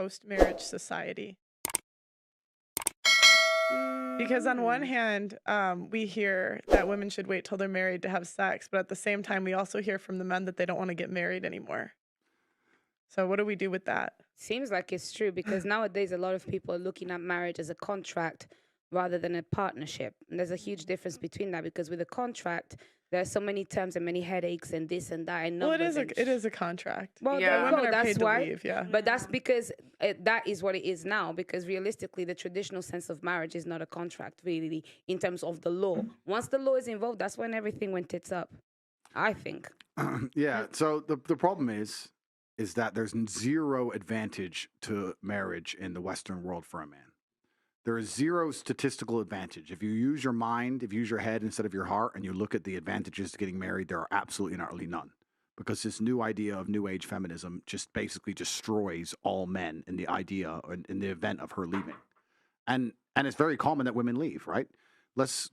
post-marriage society? Because on one hand, we hear that women should wait till they're married to have sex, but at the same time, we also hear from the men that they don't want to get married anymore. So what do we do with that? Seems like it's true because nowadays a lot of people are looking at marriage as a contract rather than a partnership. And there's a huge difference between that because with a contract, there are so many terms and many headaches and this and that and Well, numbers. it is a contract. Well, Yeah. there you Women go. are That's paid to why. leave, yeah. But that's because that is what it is now. Because realistically, the traditional sense of marriage is not a contract, really, in terms of the law. Once the law is involved, that's when everything went tits up. I think. Yeah. So the problem is that there's zero advantage to marriage in the Western world for a man. There is zero statistical advantage. If you use your mind, if you use your head instead of your heart, and you look at the advantages to getting married, there are absolutely and utterly none. Because this new idea of new age feminism just basically destroys all men in the idea in the event of her leaving. And it's very common that women leave, right? Let's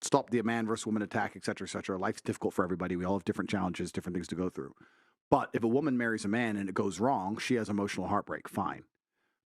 stop the man versus woman attack, et cetera, et cetera. Life's difficult for everybody. We all have different challenges, different things to go through. But if a woman marries a man and it goes wrong, she has emotional heartbreak. Fine.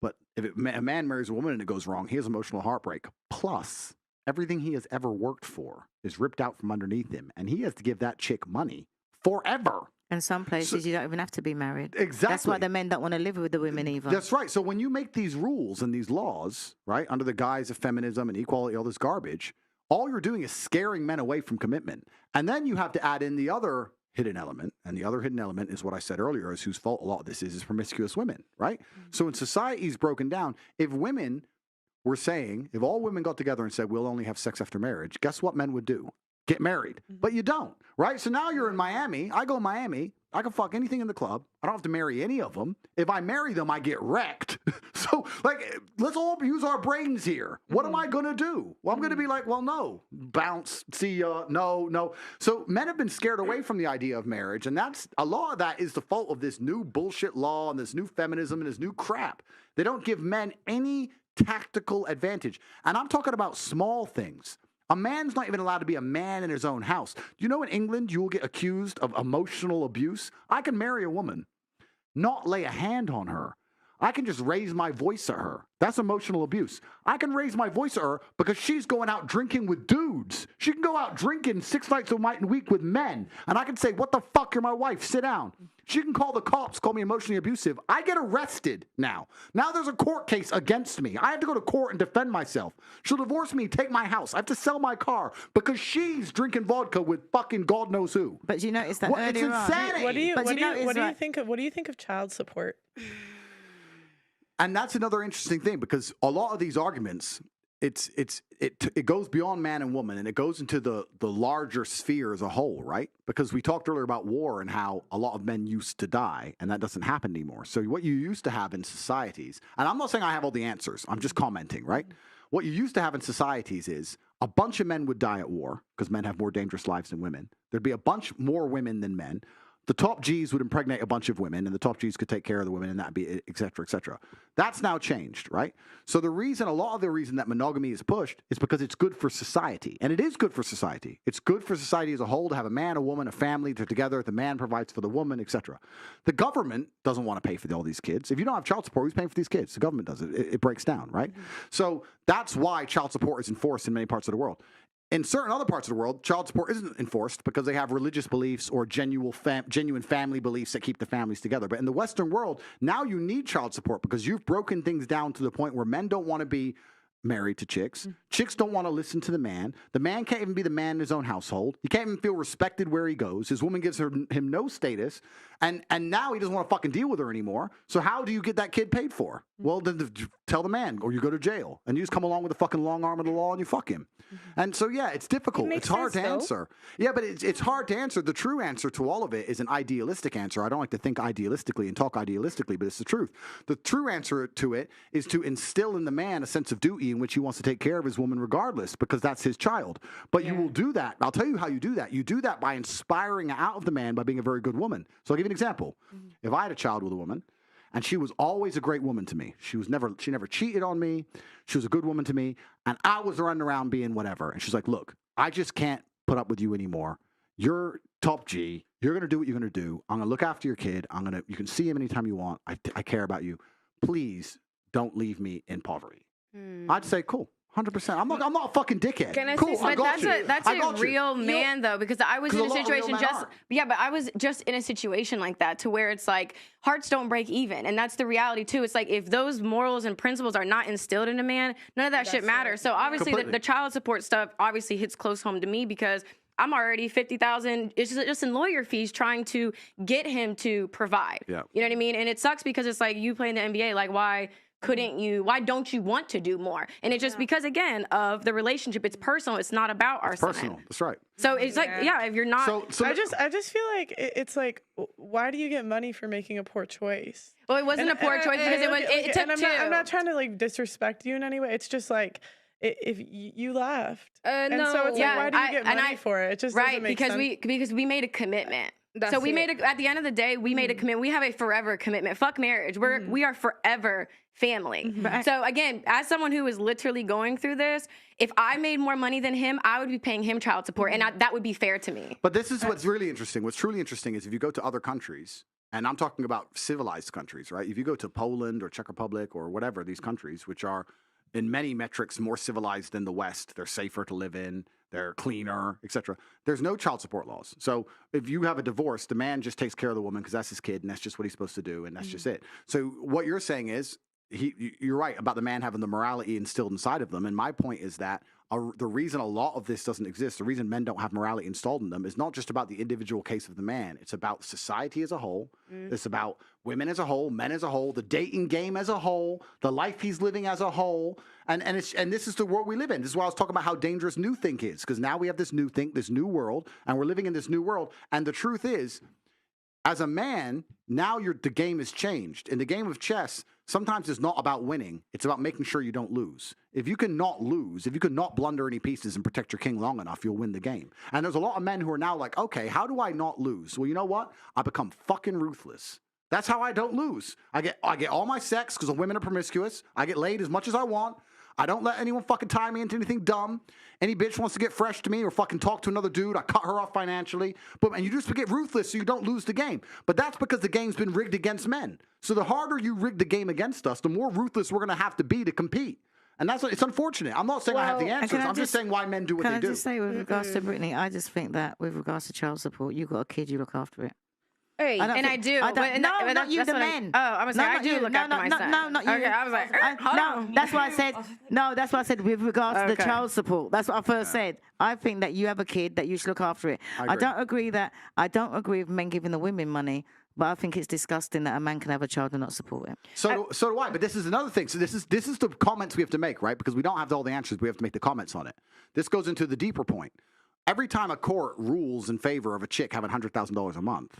But if a man marries a woman and it goes wrong, he has emotional heartbreak. Plus, everything he has ever worked for is ripped out from underneath him, and he has to give that chick money forever. In some places, you don't even have to be married. Exactly. That's why the men don't want to live with the women either. That's right. So when you make these rules and these laws, right, under the guise of feminism and equality, all this garbage, all you're doing is scaring men away from commitment. And then you have to add in the other hidden element, and the other hidden element is what I said earlier, is whose fault a lot of this is promiscuous women, right? So when society's broken down, if women were saying, if all women got together and said, we'll only have sex after marriage, guess what men would do? Get married. But you don't, right? So now you're in Miami. I go to Miami. I can fuck anything in the club. I don't have to marry any of them. If I marry them, I get wrecked. So, like, let's all use our brains here. What am I going to do? Well, I'm going to be like, well, no. Bounce. See ya. No. So men have been scared away from the idea of marriage. And that's a lot of that is the fault of this new bullshit law and this new feminism and this new crap. They don't give men any tactical advantage. And I'm talking about small things. A man's not even allowed to be a man in his own house. You know, in England, you will get accused of emotional abuse. I can marry a woman, not lay a hand on her. I can just raise my voice at her. That's emotional abuse. I can raise my voice at her because she's going out drinking with dudes. She can go out drinking 6 nights a week with men. And I can say, what the fuck, you're my wife, sit down. She can call the cops, call me emotionally abusive. I get arrested now. Now there's a court case against me. I have to go to court and defend myself. She'll divorce me, take my house. I have to sell my car because she's drinking vodka with fucking God knows who. But you notice that It's earlier on. insanity. What do you But you notice think of child support? And that's another interesting thing because a lot of these arguments, it goes beyond man and woman and it goes into the larger sphere as a whole, right? Because we talked earlier about war and how a lot of men used to die and that doesn't happen anymore. So what you used to have in societies, and I'm not saying I have all the answers, I'm just commenting, right? What you used to have in societies is a bunch of men would die at war because men have more dangerous lives than women. There'd be a bunch more women than men. The top Gs would impregnate a bunch of women, and the top Gs could take care of the women, and that'd be et cetera, et cetera. That's now changed, right? So a lot of the reason that monogamy is pushed is because it's good for society. And it is good for society. It's good for society as a whole to have a man, a woman, a family, they're together, the man provides for the woman, et cetera. The government doesn't want to pay for all these kids. If you don't have child support, who's paying for these kids? The government does it. It breaks down, right? So that's why child support is enforced in many parts of the world. In certain other parts of the world, child support isn't enforced because they have religious beliefs or genuine family beliefs that keep the families together. But in the Western world, now you need child support because you've broken things down to the point where men don't want to be married to chicks. Chicks don't want to listen to the man. The man can't even be the man in his own household. He can't even feel respected where he goes. His woman gives him no status. And now he doesn't want to fucking deal with her anymore. So how do you get that kid paid for? Well, then tell the man or you go to jail. And you just come along with the fucking long arm of the law and you fuck him. And so, yeah, it's difficult. It's hard to answer. Yeah, but it's hard to answer. The true answer to all of it is an idealistic answer. I don't like to think idealistically and talk idealistically, but it's the truth. The true answer to it is to instill in the man a sense of duty in which he wants to take care of his woman regardless because that's his child. But you will do that. I'll tell you how you do that. You do that by inspiring out of the man by being a very good woman. So I'll give you an example. If I had a child with a woman, and she was always a great woman to me. She never cheated on me. She was a good woman to me. And I was running around being whatever. And she's like, look, I just can't put up with you anymore. You're top G. You're going to do what you're going to do. I'm going to look after your kid. You can see him anytime you want. I care about you. please don't leave me in poverty. I'd say, cool. 100%. I'm not a fucking dickhead. Can I cool, say I got you. That's I a got you. real man though, because I was 'Cause a in a lot of real situation men aren't. but I was just in a situation like that to where it's like hearts don't break even, and that's the reality too. It's like if those morals and principles are not instilled in a man, none of that shit matters. So obviously Completely. the child support stuff obviously hits close home to me because I'm already $50,000 just in lawyer fees trying to get him to provide. Yeah. You know what I mean? And it sucks because it's like you play in the NBA, like why don't you want to do more? And it's just because, again, of the relationship. It's personal. It's not about our Personal. son. That's right. So it's like, if you're not. So I just feel like it's like, why do you get money for making a poor choice? Well, it wasn't a poor choice because it took and two. I'm not trying to like disrespect you in any way. It's just like if you left, and no. so it's Yeah, like, why do you get and money for it? It just doesn't make sense. because we made a commitment. That's So we it. made at the end of the day, we made a commitment. We have a forever commitment. Fuck marriage. We are forever family. So again, as someone who is literally going through this, if I made more money than him, I would be paying him child support, and that would be fair to me. But this is what's really interesting. What's truly interesting is if you go to other countries, and I'm talking about civilized countries, right? If you go to Poland or Czech Republic or whatever, these countries, which are in many metrics more civilized than the West, they're safer to live in, they're cleaner, etc. There's no child support laws. So if you have a divorce, the man just takes care of the woman because that's his kid and that's just what he's supposed to do and that's just it. So what you're saying is, you're right about the man having the morality instilled inside of them. And my point is that the reason a lot of this doesn't exist, the reason men don't have morality installed in them is not just about the individual case of the man. It's about society as a whole. It's about women as a whole, men as a whole, the dating game as a whole, the life he's living as a whole. And this is the world we live in. This is why I was talking about how dangerous new think is, because now we have this new think, this new world, and we're living in this new world. And the truth is, as a man, now the game has changed. In the game of chess, sometimes it's not about winning. It's about making sure you don't lose. If you can not lose, if you can not blunder any pieces and protect your king long enough, you'll win the game. And there's a lot of men who are now like, okay, how do I not lose? Well, you know what? I become fucking ruthless. That's how I don't lose. I get all my sex because the women are promiscuous. I get laid as much as I want. I don't let anyone fucking tie me into anything dumb. Any bitch wants to get fresh to me or fucking talk to another dude, I cut her off financially. And you just get ruthless so you don't lose the game. But that's because the game's been rigged against men. So the harder you rig the game against us, the more ruthless we're going to have to be to compete. And it's unfortunate. I'm not saying I have the answers. I'm just saying why men do what they do. Can I just say with regards to Brittany, I just think that with regards to child support, you got a kid, you look after it. Hey, I do. Not you, the men. I was like, I do look after my son. No, not you. Okay, I was like, hold on. That's what I said. No, that's what I said with regards to the child support. That's what I first said. I think that you have a kid that you should look after it. I don't agree with men giving the women money, but I think it's disgusting that a man can have a child and not support it. So do I. But this is another thing. So this is the comments we have to make, right? Because we don't have all the answers. We have to make the comments on it. This goes into the deeper point. Every time a court rules in favor of a chick having $100,000 a month,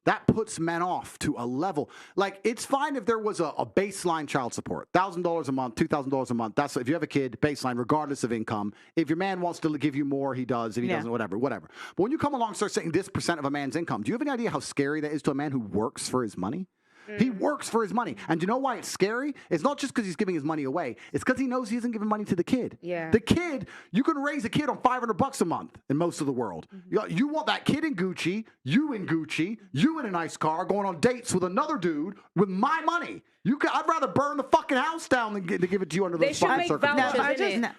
that puts men off to a level. Like, it's fine if there was a baseline child support, $1,000 a month, $2,000 a month. That's if you have a kid, baseline, regardless of income. If your man wants to give you more, he does. If he doesn't, whatever. But when you come along and start saying this percent of a man's income, do you have any idea how scary that is to a man who works for his money? He works for his money. And do you know why it's scary? It's not just because he's giving his money away. It's because he knows he isn't giving money to the kid. Yeah. The kid, you can raise a kid on $500 a month in most of the world. You want that kid in Gucci, you in a nice car, going on dates with another dude with my money. I'd rather burn the fucking house down than to give it to you under They those should fucking make circumstances.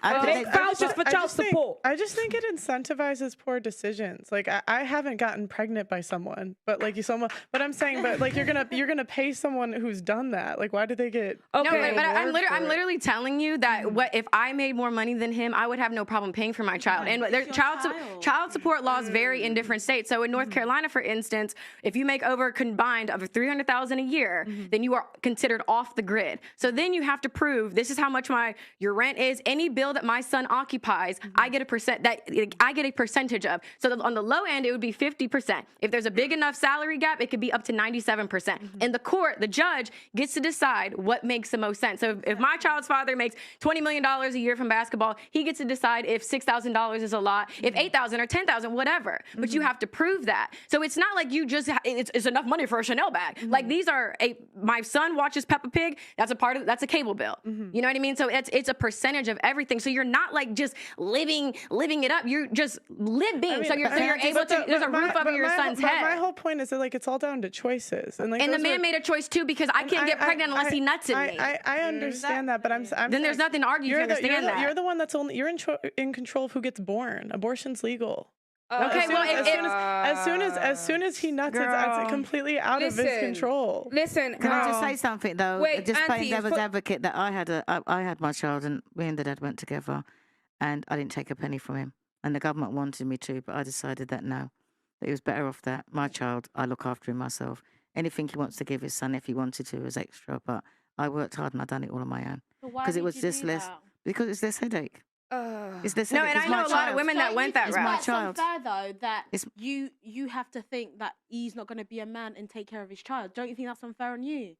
vouchers. Make vouchers for child support. I just think it incentivizes poor decisions. Like I haven't gotten pregnant by someone, but but I'm saying, but like you're gonna pay someone who's done that. Like why do they get? No, but I'm literally telling you that if I made more money than him, I would have no problem paying for my child. And there's child support laws vary in different states. So in North Carolina, for instance, if you make over combined of $300,000 a year, then you are considered off the grid. So then you have to prove this is how much your rent is. Any bill that my son occupies, I get a percentage of. So on the low end, it would be 50%. If there's a big enough salary gap, it could be up to 97%. In the court, the judge gets to decide what makes the most sense. So if my child's father makes $20 million a year from basketball, he gets to decide if $6,000 is a lot, if $8,000 or $10,000, whatever. But you have to prove that. So it's not like you just it's enough money for a Chanel bag. Like these are my son watches Peppa Pig, that's a cable bill. You know what I mean? So it's a percentage of everything. So you're not like just living it up. You're just living. So you're able to. There's a roof over your son's head. My whole point is that like it's all down to choices, and like And the man made a choice too because I can't get pregnant unless he nuts in me. I understand that, but I'm Then there's nothing to argue. You understand that. You're the one that's you're in control of who gets born. Abortion's legal. Okay, as soon as he nuts, it's completely out of his control. Listen, Can I just say something though? Wait, just playing Auntie, devil's advocate that I had my child and me and the dad went together, and I didn't take a penny from him, and the government wanted me to, but I decided that no, that he was better off that my child, I look after him myself. Anything he wants to give his son, if he wanted to, is extra, but I worked hard and I done it all on my own because it was just less. Because it's less headache. It's less No, headache. and I know a lot of women that went that It's route. my It's child. unfair though that It's- you have to think that he's not going to be a man and take care of his child. Don't you think that's unfair on you?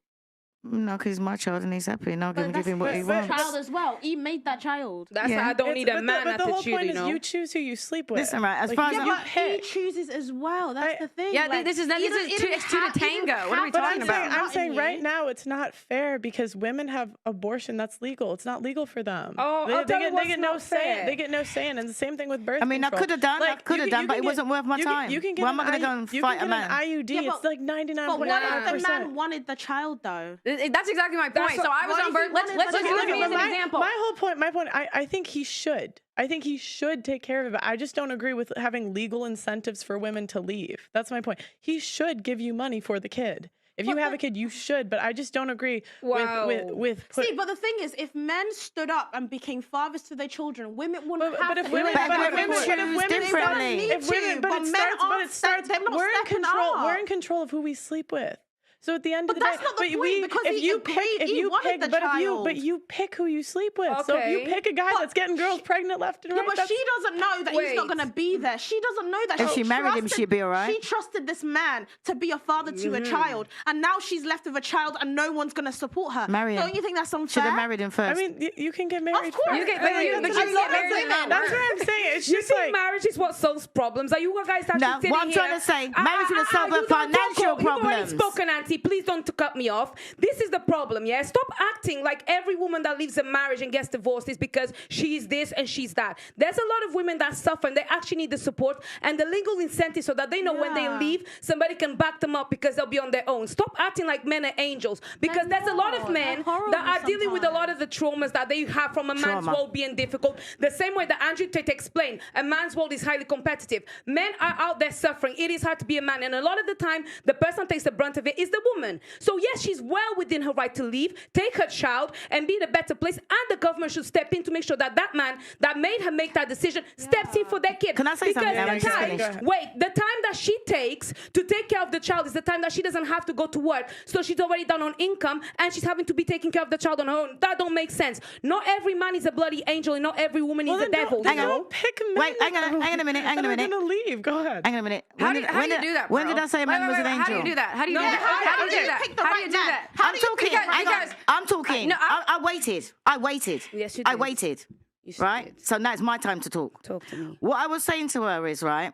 No, because he's my child and he's happy, and I'm going to give him what he his wants. child as well. He made that child. That's Yeah. why I don't need a man but the whole attitude, point you is know. you choose who you sleep with. Listen, right, as Like, far as you I'm- Yeah, but he pick. chooses as well. That's the thing. Yeah, like, this is he doesn't- two to tango. What are we But talking about? I'm saying right now it's not fair because women have abortion that's legal. It's not legal for them. Oh, they I'll tell you get what's no not say. fair. They get no say, and the same thing with birth I mean, I control. could have done, Like, you can but it get- wasn't worth my you can- time. You can get Why am I an going to go I- and you fight can a get an man? IUD. Yeah, It's like But 99.9%. what if the man wanted the child though? That's exactly my point. That's So I was what on if birth. he Let's wanted just to use look me at as an example. My point, I think he should. I think he should take care of it. I just don't agree with having legal incentives for women to leave. That's my point. He should give you money for the kid. If you have a kid, you should, but I just don't agree with See, but the thing is, if men stood up and became fathers to their children, women wouldn't But have if to. women, But but if women women, choose but if women, differently. if women, but it starts. They're not We're in stepping control. up. We're in control of who we sleep with. So at the end But of the day, that's not the point, because if he you agreed, pick, if he you wanted pick, the but child. you pick who you sleep with. So if you Okay. pick a guy that's getting girls pregnant left and Yeah, right, but that's, she doesn't know that he's not Wait. going to be there. She doesn't know that. If she married him, she'd be all right. She trusted this man to be a father to a child, and now she's left with a child, and no one's going to support her. Marry him. Don't you think that's unfair? Should have married him first. I mean, you can get married. course. first. You get- but you I get love married women. and not That's work. what I'm saying. It's You just think like marriage is what solves problems? Are you guys actually No, sitting what I'm here? trying to say, marriage would have solved you her don't financial talk- You've already problems. spoken, Auntie. Please don't cut me off. This is the problem, yeah? Stop acting like every woman that leaves a marriage and gets divorced is because she's this and she's that. There's a lot of women that suffer and they actually need the support and the legal incentive so that they know when they Yeah. leave, somebody can back them up because they'll be on their own. Stop acting like men are angels because They're there's a lot of not. men They're horrible that are dealing with a lot of the traumas that they have from a man's Trauma. world being difficult. The same way that Andrew Tate explained, a man's world is highly competitive. Men are out there suffering. It is hard to be a man. And a lot of the time, the person that takes the brunt of it is the woman. So yes, she's well within her right to leave, take her child, and be in a better place. And the government should step in to make sure that that man that made her make that decision steps in for their kid. Can I say because something? the I'm just time, finished. wait, the time that she takes to take care of the child is the time that she doesn't have to go to work. So she's already down on income and she's having to be taking care of the child on her own. That don't make sense. Not every man is a bloody angel and not every woman is a then devil. Don't, you know? don't pick men. Wait, hang on a minute, hang on a minute. that are gonna leave. Go ahead. Hang on a minute. How do you do that, When bro? did I say a man Wait, was wait, an wait, angel? How do you do that? How do you No, do that? how How do you do that? pick the How do right you do man? that? How I'm do you talking. pick the right because- man? I'm talking. No, I waited. I waited. Yes, you I did. waited. You Right? did. So now it's my time to talk. Talk to me. What I was saying to her is, right,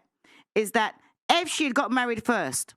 is that if she had got married first,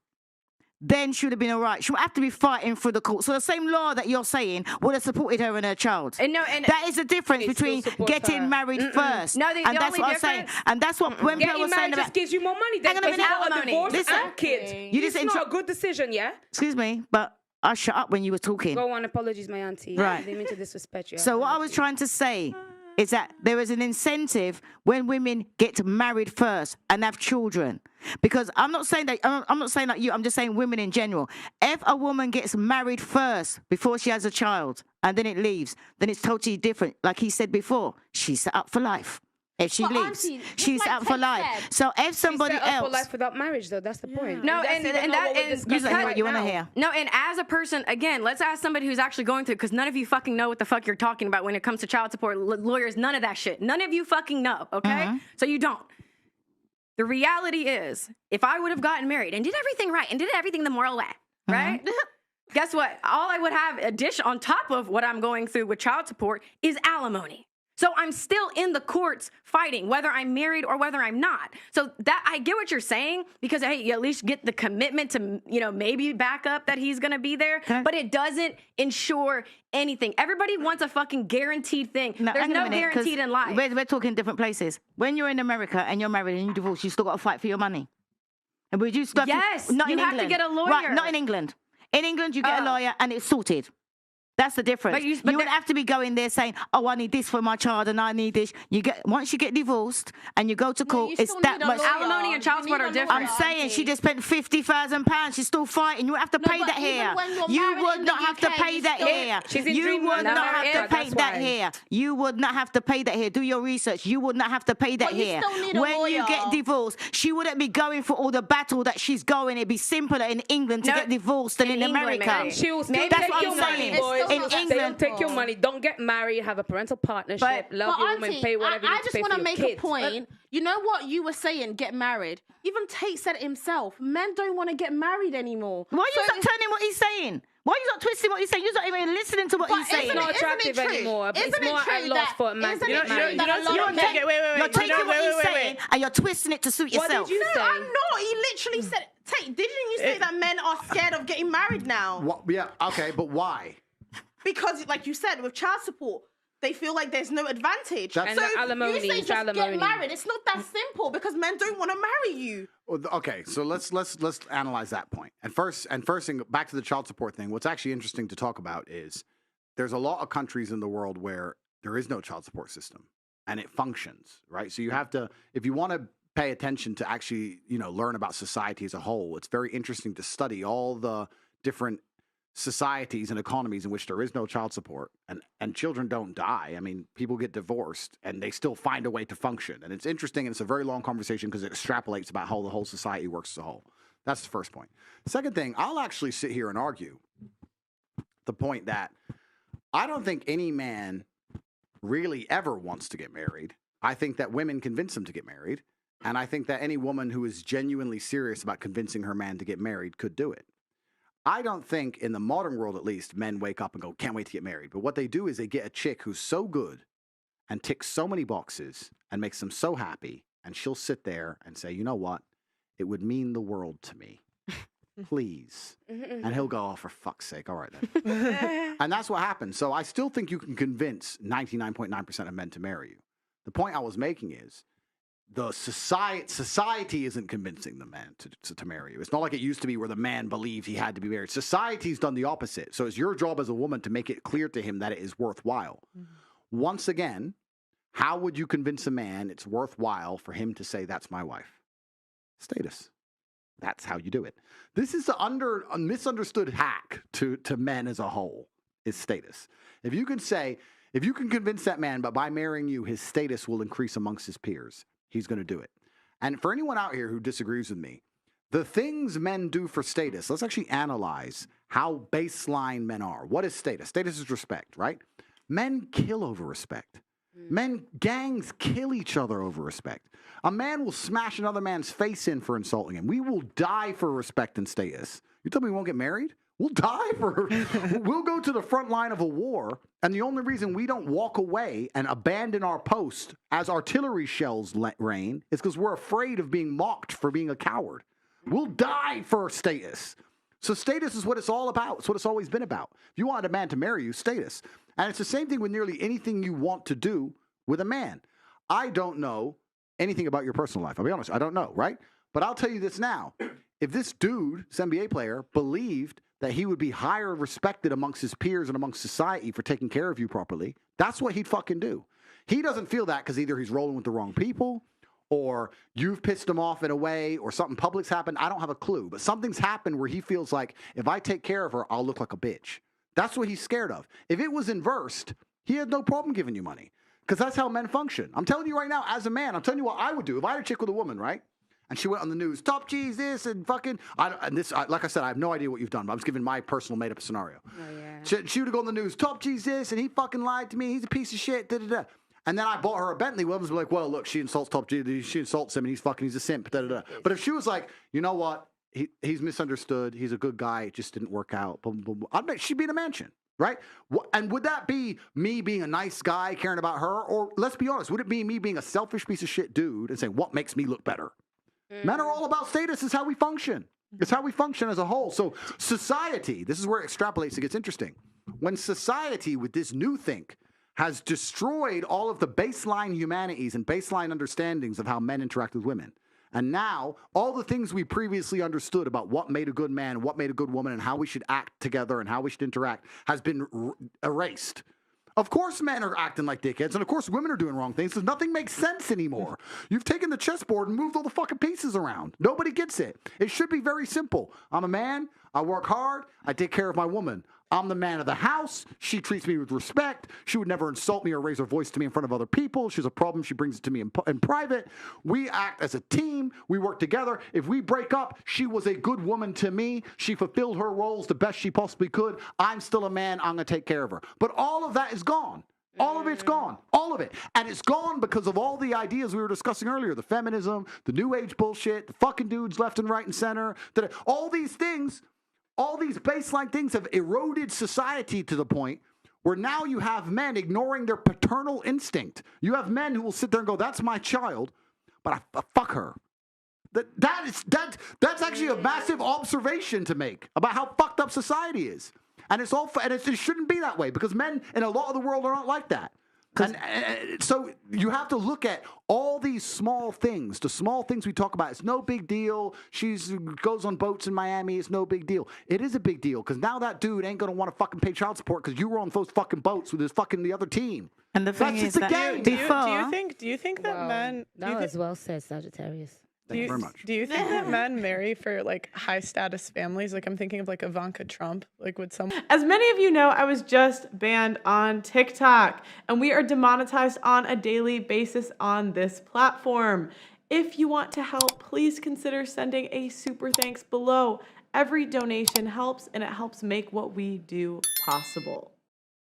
then she would have been all right. She would have to be fighting through the court. So the same law that you're saying would have supported her and her child. And no, and That is the difference It still between supports getting her. married first. No, the and that's only what I'm saying. difference- And that's what when people Getting were saying married about. just gives you more money. Then Hang on a it's minute. not a Alimony. divorce Listen. and kids. You It's just not a good decision, yeah? Excuse me, but I shut up when you were talking. Go on, apologies, my auntie. Right. I didn't mean to disrespect you. So what I was trying to say is that there is an incentive when women get married first and have children. Because I'm not saying that I'm not saying that you. I'm just saying women in general. If a woman gets married first before she has a child and then it leaves, then it's totally different. Like he said before, she's set up for life. If she But leaves, auntie, just she's like set up for Ted life. said- So if somebody set up for else, life without marriage, though. That's the point. No, that's and even that not what we're and discussing you say what right you want to now. hear. No, and as a person, again, let's ask somebody who's actually going through it because none of you fucking know what the fuck you're talking about when it comes to child support, lawyers, none of that shit. None of you fucking know, okay? So you don't. The reality is, if I would have gotten married and did everything right and did everything the moral way, right? Guess what? All I would have addition on top of what I'm going through with child support is alimony. So I'm still in the courts fighting, whether I'm married or whether I'm not. So that I get what you're saying, because hey, you at least get the commitment to, maybe back up that he's gonna be there, but it doesn't ensure anything. Everybody wants a fucking guaranteed thing. There's no guaranteed in life. We're talking different places. When you're in America and you're married and you divorce, you still got to fight for your money. And would you start? Yes, not you in have England. to get a lawyer. Right, not in England. In England, you get a lawyer and it's sorted. That's the difference. You would have to be going there saying, "Oh, I need this for my child, and I need this." Once you get divorced and you go to court, it's that much. Alimony and child support are different. I'm saying she just spent £50,000. She's still fighting. You would have to pay that here. You would not have to pay that here. You would not have to pay that here. You would not have to pay that here. Do your research. You would not have to pay that here. When you get divorced, she wouldn't be going for all the battle that she's going. It'd be simpler in England to get divorced than in America. She will still That's take what your I'm money, saying. boys. In They'll England, take your money. Don't get married. Have a parental partnership. Love your woman. Pay whatever you need to pay for your kids. I just want to make a point. You know what you were saying? Get married. Even Tate said it himself. Men don't want to get married anymore. Why are you not turning what he's saying? Why are you not twisting what he's saying? You're not even listening to what he's saying. It's not attractive anymore. It's more at loss for a man to get married. You're taking what he's saying and you're twisting it to suit yourself. What did you say? I'm not. He literally said, Tate, didn't you say that men are scared of getting married now? Well, yeah, okay, but why? Because, like you said, with child support, they feel like there's no advantage. And so the alimony, you say it's just alimony. get married. It's not that simple because men don't want to marry you. Okay, so let's analyze that point. And first thing, back to the child support thing. What's actually interesting to talk about is there's a lot of countries in the world where there is no child support system and it functions, right? So you have to, if you want to pay attention to actually, learn about society as a whole, it's very interesting to study all the different societies and economies in which there is no child support and children don't die. I mean, people get divorced and they still find a way to function. And it's interesting and it's a very long conversation because it extrapolates about how the whole society works as a whole. That's the first point. Second thing, I'll actually sit here and argue the point that I don't think any man really ever wants to get married. I think that women convince him to get married. And I think that any woman who is genuinely serious about convincing her man to get married could do it. I don't think in the modern world, at least, men wake up and go, can't wait to get married. But what they do is they get a chick who's so good and ticks so many boxes and makes them so happy. And she'll sit there and say, you know what? It would mean the world to me. Please. And he'll go, oh, for fuck's sake. All right, then. And that's what happens. So I still think you can convince 99.9% of men to marry you. The point I was making is, the society isn't convincing the man to marry you. It's not like it used to be where the man believed he had to be married. Society's done the opposite. So it's your job as a woman to make it clear to him that it is worthwhile. Mm-hmm. Once again, how would you convince a man it's worthwhile for him to say, that's my wife? Status. That's how you do it. This is a misunderstood hack to men as a whole, is status. If you can convince that man, but by marrying you, his status will increase amongst his peers, he's going to do it. And for anyone out here who disagrees with me, the things men do for status, let's actually analyze how baseline men are. What is status? Status is respect, right? Men kill over respect. Gangs kill each other over respect. A man will smash another man's face in for insulting him. We will die for respect and status. You tell me we won't get married? We'll die for we'll go to the front line of a war, and the only reason we don't walk away and abandon our post as artillery shells rain is because we're afraid of being mocked for being a coward. We'll die for status. So status is what it's all about. It's what it's always been about. If you want a man to marry you, status. And it's the same thing with nearly anything you want to do with a man. I don't know anything about your personal life. I'll be honest, I don't know, right? But I'll tell you this now. If this dude, this NBA player, believed that he would be higher respected amongst his peers and amongst society for taking care of you properly, that's what he'd fucking do. He doesn't feel that because either he's rolling with the wrong people or you've pissed him off in a way or something public's happened. I don't have a clue. But something's happened where he feels like if I take care of her, I'll look like a bitch. That's what he's scared of. If it was inversed, he had no problem giving you money because that's how men function. I'm telling you right now, as a man, I'm telling you what I would do. If I had a chick with a woman, right? And she went on the news, top G's this and fucking, like I said, I have no idea what you've done, but I'm just giving my personal made up scenario. Oh, yeah. She would go on the news, top G's this and he fucking lied to me. He's a piece of shit. Da, da, da. And then I bought her a Bentley. Women's be like, well, look, she insults top G. She insults him and he's a simp. Da, da, da. But if she was like, you know what? He's misunderstood. He's a good guy. It just didn't work out. Boom, boom, boom. I'd bet she'd be in a mansion. right? And would that be me being a nice guy caring about her? Or let's be honest, would it be me being a selfish piece of shit dude and saying, what makes me look better? Men are all about status. Is how we function. It's how we function as a whole. So society, this is where it extrapolates and gets interesting. When society with this new think has destroyed all of the baseline humanities and baseline understandings of how men interact with women. And now all the things we previously understood about what made a good man, what made a good woman, and how we should act together and how we should interact has been erased. Of course men are acting like dickheads, and of course women are doing wrong things, because nothing makes sense anymore. You've taken the chessboard and moved all the fucking pieces around. Nobody gets it. It should be very simple. I'm a man, I work hard, I take care of my woman. I'm the man of the house. She treats me with respect. She would never insult me or raise her voice to me in front of other people. She's a problem. She brings it to me in private. We act as a team. We work together. If we break up, she was a good woman to me. She fulfilled her roles the best she possibly could. I'm still a man. I'm going to take care of her. But all of that is gone. All of it's gone. All of it. And it's gone because of all the ideas we were discussing earlier. The feminism, the new age bullshit, the fucking dudes left and right and center. All these things. All these baseline things have eroded society to the point where now you have men ignoring their paternal instinct. You have men who will sit there and go, that's my child, but I fuck her. That's actually a massive observation to make about how fucked up society is. And it shouldn't be that way, because men in a lot of the world are not like that. And so you have to look at all these small things. The small things we talk about, it's no big deal. She goes on boats in Miami. It's no big deal. It is a big deal, because now that dude ain't going to want to fucking pay child support because you were on those fucking boats with the other team. And the thing is that do you think that men... That was well said, Sagittarius. Thank you very much. Do you think that men marry for like high status families? Like I'm thinking of like Ivanka Trump. Like would someone? As many of you know, I was just banned on TikTok, and we are demonetized on a daily basis on this platform. If you want to help, please consider sending a super thanks below. Every donation helps, and it helps make what we do possible.